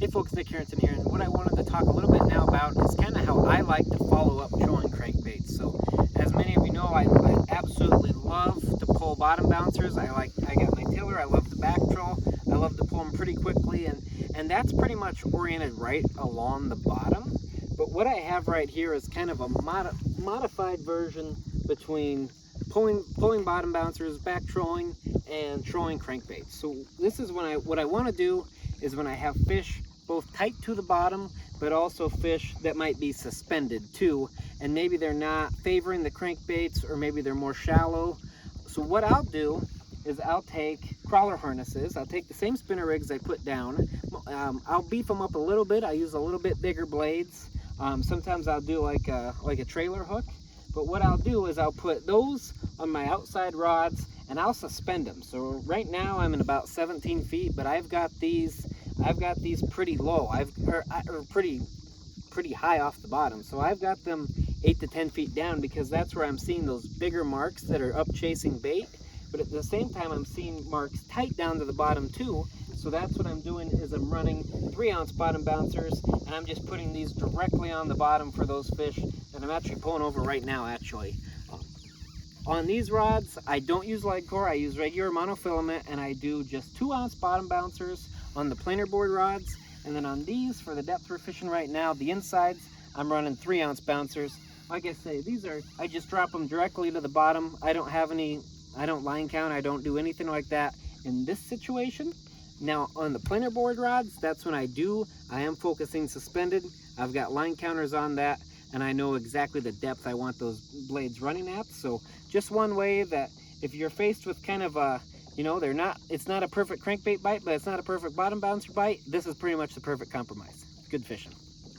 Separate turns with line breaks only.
Hey folks, Nick Harrington here, and what I wanted to talk a little bit now about is kind of how I like to follow up trolling crankbaits. So, as many of you know, I absolutely love to pull bottom bouncers. I got my tiller, I love the back troll, I love to pull them pretty quickly, and that's pretty much oriented right along the bottom. But what I have right here is kind of a modified version between pulling bottom bouncers, back trolling, and trolling crankbaits. So this is what I want to do is when I have fish both tight to the bottom, but also fish that might be suspended too, and maybe they're not favoring the crankbaits, or maybe they're more shallow. So what I'll do is I'll take crawler harnesses. I'll take the same spinner rigs I put down. I'll beef them up a little bit. I use a little bit bigger blades. Sometimes I'll do like a trailer hook. But what I'll do is I'll put those on my outside rods and I'll suspend them. So right now I'm in about 17 feet, but I've got these pretty low. Or pretty high off the bottom. So I've got them 8 to 10 feet down because that's where I'm seeing those bigger marks that are up chasing bait. But at the same time, I'm seeing marks tight down to the bottom too. So that's what I'm doing is I'm running 3-ounce bottom bouncers, and I'm just putting these directly on the bottom for those fish that I'm actually pulling over right now, actually. On these rods, I don't use light core, I use regular monofilament, and I do just 2-ounce bottom bouncers on the planer board rods. And then on these, for the depth we're fishing right now, the insides, I'm running 3-ounce bouncers. Like I say, I just drop them directly to the bottom. I don't line count, I don't do anything like that in this situation. Now on the planer board rods, that's when I am focusing suspended. I've got line counters on that, and I know exactly the depth I want those blades running at. So just one way that if you're faced with kind of a, it's not a perfect crankbait bite, but it's not a perfect bottom bouncer bite, this is pretty much the perfect compromise. Good fishing.